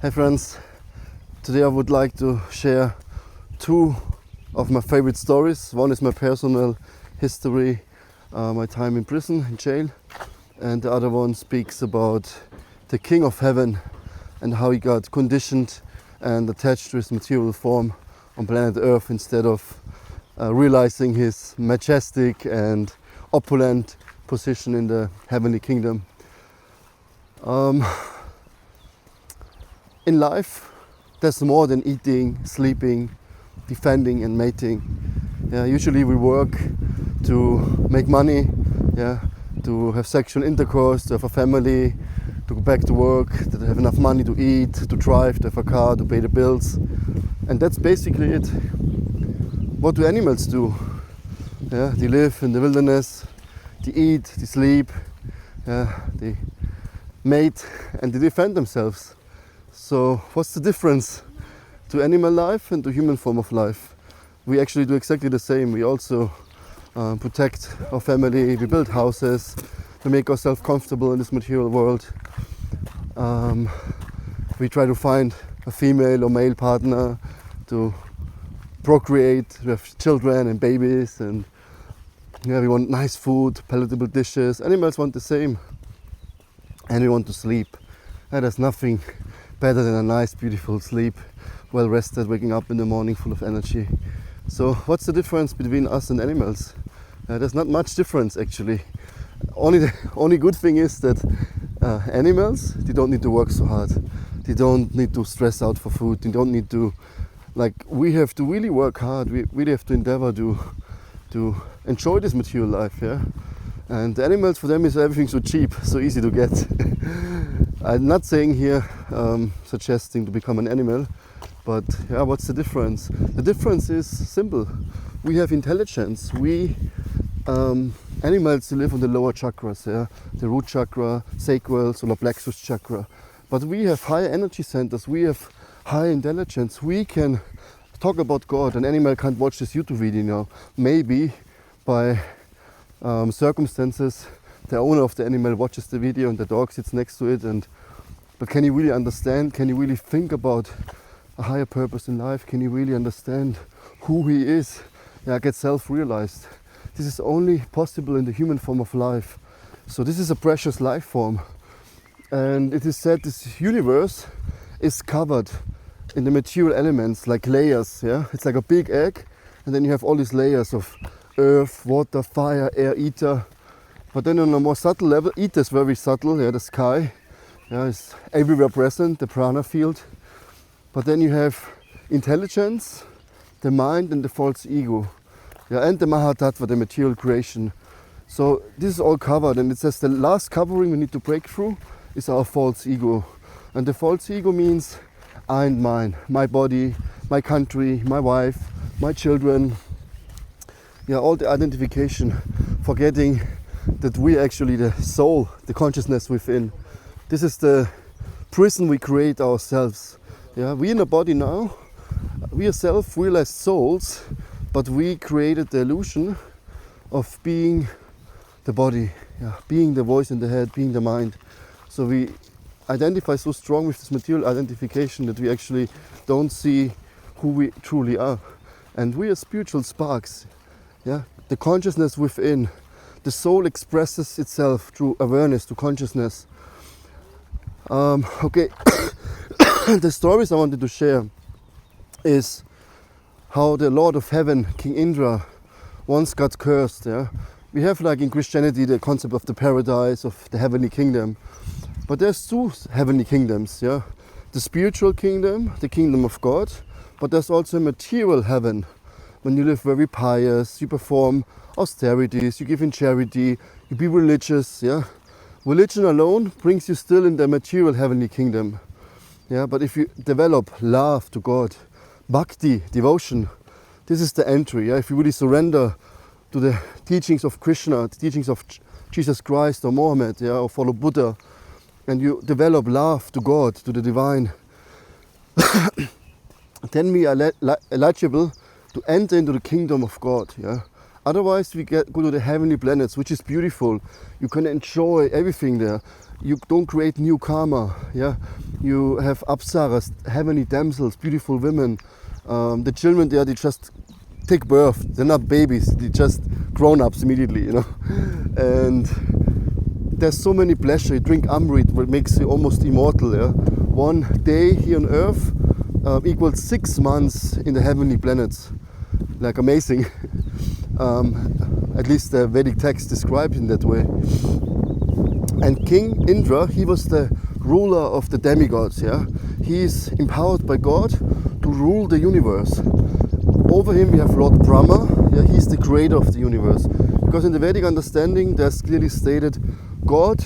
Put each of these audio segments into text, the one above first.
Hey friends, today I would like to share two of my favorite stories. One is my personal history, my time in prison, in jail, and the other one speaks about the King of Heaven and how he got conditioned and attached to his material form on planet Earth instead of realizing his majestic and opulent position in the heavenly kingdom. In life, there's more than eating, sleeping, defending and mating. Usually we work to make money, to have sexual intercourse, to have a family, to go back to work, to have enough money to eat, to drive, to have a car, to pay the bills. And that's basically it. What do animals do? They live in the wilderness, they eat, they sleep, they mate and they defend themselves. So what's the difference to animal life and to human form of life? We actually do exactly the same. We also protect our family, we build houses, we make ourselves comfortable in this material world. We try to find a female or male partner to procreate, we have children and babies, and we want nice food, palatable dishes. Animals want the same. And we want to sleep. And there's nothing better than a nice, beautiful sleep, well rested, waking up in the morning full of energy. So what's the difference between us and animals? There's not much difference actually. Only good thing is that animals, they don't need to work so hard. They don't need to stress out for food. They don't need to, we have to really work hard. We really have to endeavor to enjoy this material life, And the animals, for them is everything so cheap, so easy to get. I'm not saying here, suggesting to become an animal, but what's the difference? The difference is simple. We have intelligence. Animals live on the lower chakras, the root chakra, sacral, solar plexus chakra. But we have higher energy centers. We have high intelligence. We can talk about God. An animal can't watch this YouTube video now. Maybe by circumstances, the owner of the animal watches the video and the dog sits next to it, but can he really understand? Can he really think about a higher purpose in life? Can he really understand who he is? Get self-realized. This is only possible in the human form of life. So this is a precious life form. And it is said this universe is covered in the material elements like layers. It's like a big egg, and then you have all these layers of earth, water, fire, air, ether. But then on a more subtle level, ether is very subtle, the sky is everywhere present, the prana field. But then you have intelligence, the mind and the false ego, and the Mahatattva, the material creation. So this is all covered, and it says the last covering we need to break through is our false ego. And the false ego means I and mine, my body, my country, my wife, my children, all the identification, forgetting that we are actually the soul, the consciousness within. This is the prison we create ourselves. We in a body now, we are self-realized souls, but we created the illusion of being the body, being the voice in the head, being the mind. So we identify so strong with this material identification that we actually don't see who we truly are. And we are spiritual sparks. The consciousness within, the soul expresses itself through awareness, to consciousness. The stories I wanted to share is how the Lord of Heaven, King Indra, once got cursed. We have in Christianity the concept of the paradise, of the heavenly kingdom. But there's two heavenly kingdoms. The spiritual kingdom, the kingdom of God, but there's also a material heaven. When you live very pious, you perform austerities, you give in charity, you be religious. Religion alone brings you still in the material heavenly kingdom. But if you develop love to God, bhakti, devotion, this is the entry. If you really surrender to the teachings of Krishna, the teachings of Jesus Christ or Mohammed, or follow Buddha, and you develop love to God, to the divine, then we are eligible to enter into the kingdom of God. Otherwise, we go to the heavenly planets, which is beautiful. You can enjoy everything there. You don't create new karma. Yeah, you have apsaras, heavenly damsels, beautiful women. The children there, they just take birth. They're not babies. They're just grown-ups immediately. You know, and there's so many pleasure. You drink Amrit, what makes you almost immortal. Yeah, one day here on Earth equals 6 months in the heavenly planets. Like amazing. At least the Vedic text describes in that way. And King Indra, he was the ruler of the demigods. Yeah, he is empowered by God to rule the universe. Over him we have Lord Brahma. Yeah, he's the creator of the universe. Because in the Vedic understanding, there's clearly stated, God,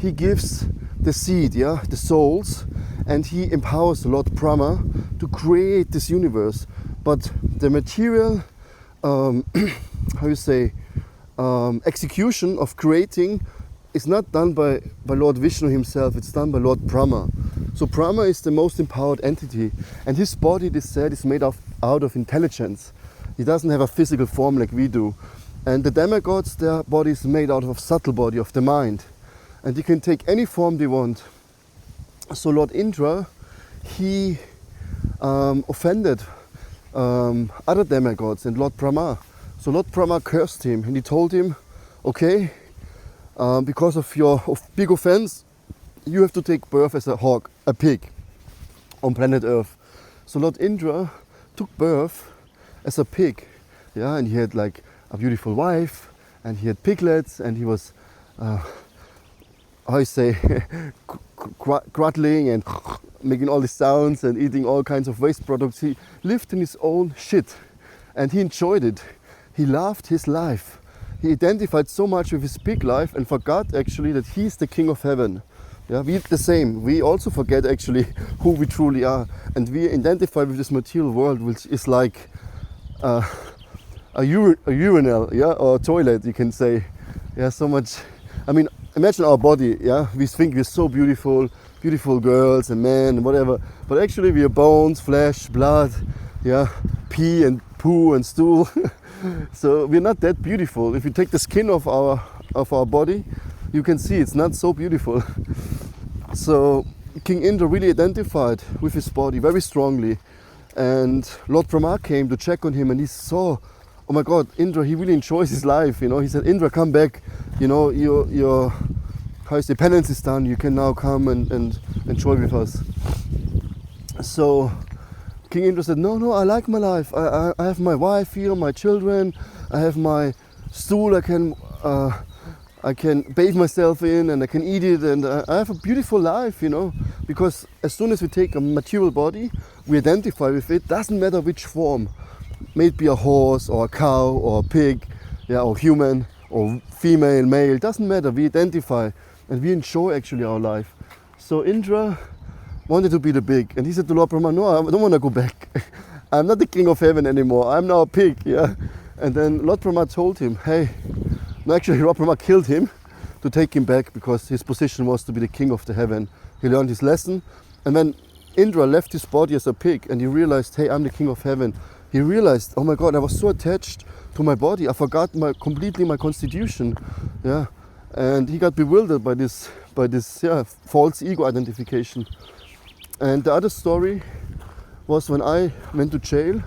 he gives the seed, yeah, the souls, and he empowers Lord Brahma to create this universe. But the material, execution of creating is not done by Lord Vishnu himself, it's done by Lord Brahma. So Brahma is the most empowered entity, and his body, it is said, is made out of intelligence. He doesn't have a physical form like we do. And the demigods, their body is made out of a subtle body, of the mind. And they can take any form they want. So Lord Indra, he offended other demigods and Lord Brahma. So Lord Brahma cursed him, and he told him, okay, because of your big offense, you have to take birth as a hog, a pig, on planet Earth. So Lord Indra took birth as a pig, yeah, and he had like a beautiful wife, and he had piglets, and he was, gruttling and making all these sounds and eating all kinds of waste products. He lived in his own shit, and he enjoyed it. He loved his life. He identified so much with his pig life and forgot actually that he's the king of heaven. Yeah, we're the same. We also forget actually who we truly are, and we identify with this material world, which is like a urinal, yeah, or a toilet, you can say. Yeah, so much. I mean, imagine our body. Yeah, we think we're so beautiful, beautiful girls and men and whatever, but actually we are bones, flesh, blood, yeah, pee and poo and stool. So we're not that beautiful. If you take the skin of our body, you can see it's not so beautiful. So King Indra really identified with his body very strongly, and Lord Brahma came to check on him, and he saw, oh my God, Indra, he really enjoys his life. You know, he said, Indra, come back. You know, your penance is done. You can now come and enjoy with us. So King Indra said, no, I like my life. I have my wife here, my children. I have my stool I can bathe myself in, and I can eat it, and I have a beautiful life, you know. Because as soon as we take a material body, we identify with it. Doesn't matter which form. May it be a horse or a cow or a pig, yeah, or human or female, male. Doesn't matter. We identify and we enjoy actually our life. So Indra wanted to be the pig, and he said to Lord Brahma, no, I don't want to go back. I'm not the king of heaven anymore. I'm now a pig, yeah. And then Lord Brahma told him, hey, no, actually Lord Brahma killed him to take him back, because his position was to be the king of the heaven. He learned his lesson, and when Indra left his body as a pig and he realized, hey, I'm the king of heaven, he realized, oh my God, I was so attached to my body, I forgot completely my constitution, yeah. And he got bewildered by this false ego identification. And the other story was when I went to jail.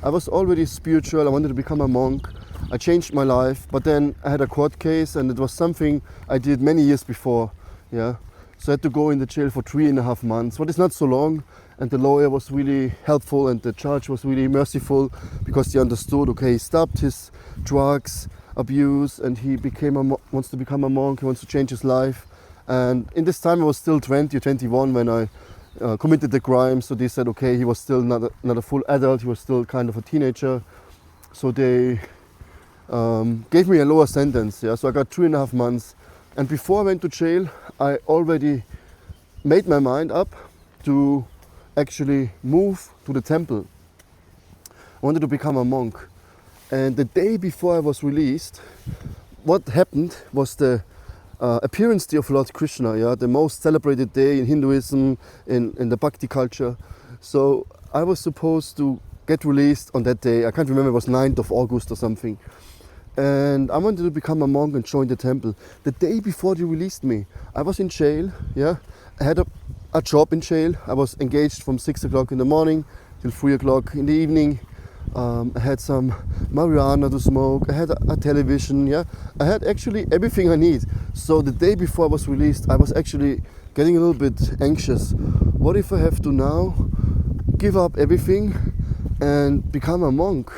I was already spiritual, I wanted to become a monk. I changed my life, but then I had a court case, and it was something I did many years before. Yeah, so I had to go in the jail for 3.5 months, but it's not so long. And the lawyer was really helpful, and the judge was really merciful, because he understood, okay, he stopped his drugs abuse, and he wants to become a monk. He wants to change his life. And in this time I was still 20 or 21 when I committed the crime. So they said, okay, he was still not a full adult, he was still kind of a teenager. So they gave me a lower sentence. Yeah, so I got 3.5 months. And before I went to jail, I already made my mind up to actually move to the temple. I wanted to become a monk. And the day before I was released, what happened was the appearance day of Lord Krishna, yeah, the most celebrated day in Hinduism, in the Bhakti culture. So I was supposed to get released on that day. I can't remember, it was 9th of August or something. and I wanted to become a monk and join the temple. The day before they released me, I was in jail. Yeah, I had a job in jail. I was engaged from 6 o'clock in the morning till 3 o'clock in the evening. I had some marijuana to smoke. I had a television. Yeah, I had actually everything I need. So the day before I was released, I was actually getting a little bit anxious. What if I have to now give up everything and become a monk?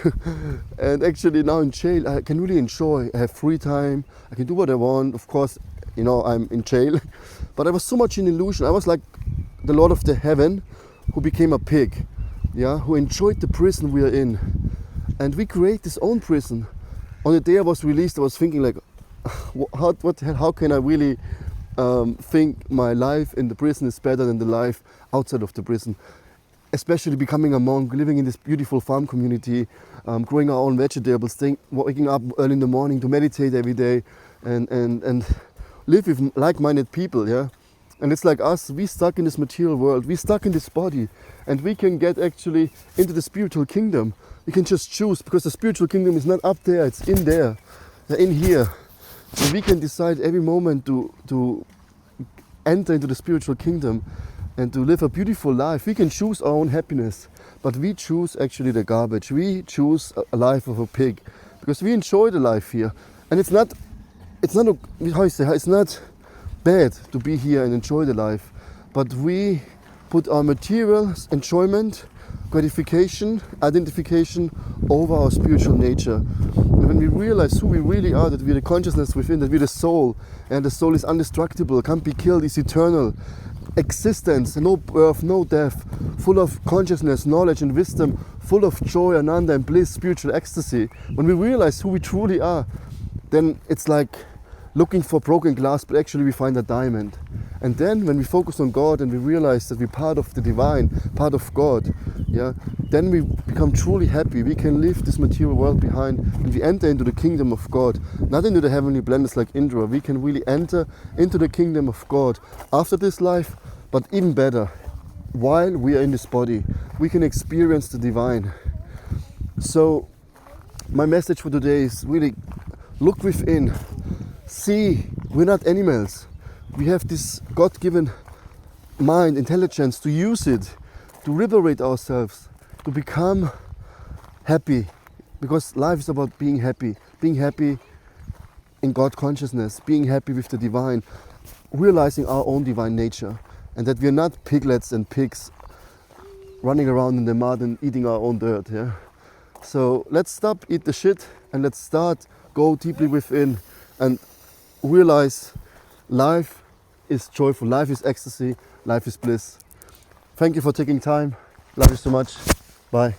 And actually now in jail I can really enjoy. I have free time, I can do what I want. Of course, you know, I'm in jail, but I was so much in illusion. I was like the Lord of the Heaven who became a pig, yeah, who enjoyed the prison we are in. And we create this own prison. On the day I was released, I was thinking like, what the hell, how can I really think my life in the prison is better than the life outside of the prison? Especially becoming a monk, living in this beautiful farm community, growing our own vegetables, waking up early in the morning to meditate every day, and live with like-minded people, yeah. And it's like us, we stuck in this material world, we stuck in this body, and we can get actually into the spiritual kingdom. We can just choose, because the spiritual kingdom is not up there, it's in there, in here. And we can decide every moment to enter into the spiritual kingdom and to live a beautiful life. We can choose our own happiness, but we choose actually the garbage. We choose a life of a pig, because we enjoy the life here. And it's not bad to be here and enjoy the life, but we put our material enjoyment, gratification, identification over our spiritual nature. And when we realize who we really are, that we're the consciousness within, that we're the soul, and the soul is indestructible, can't be killed, is eternal, existence, no birth, no death, full of consciousness, knowledge and wisdom, full of joy, ananda and bliss, spiritual ecstasy. When we realize who we truly are, then it's like looking for broken glass, but actually we find a diamond. And then when we focus on God and we realize that we're part of the divine, part of God, yeah, then we become truly happy. We can leave this material world behind and we enter into the kingdom of God, not into the heavenly planets like Indra. We can really enter into the kingdom of God after this life, but even better, while we are in this body, we can experience the divine. So my message for today is really look within. See, we're not animals. We have this God-given mind, intelligence, to use it, to liberate ourselves, to become happy. Because life is about being happy in God consciousness, being happy with the divine, realizing our own divine nature, and that we're not piglets and pigs running around in the mud and eating our own dirt. Yeah. So let's stop eat the shit and let's start go deeply within and realize life is joyful, life is ecstasy, life is bliss. Thank you for taking time. Love you so much. Bye.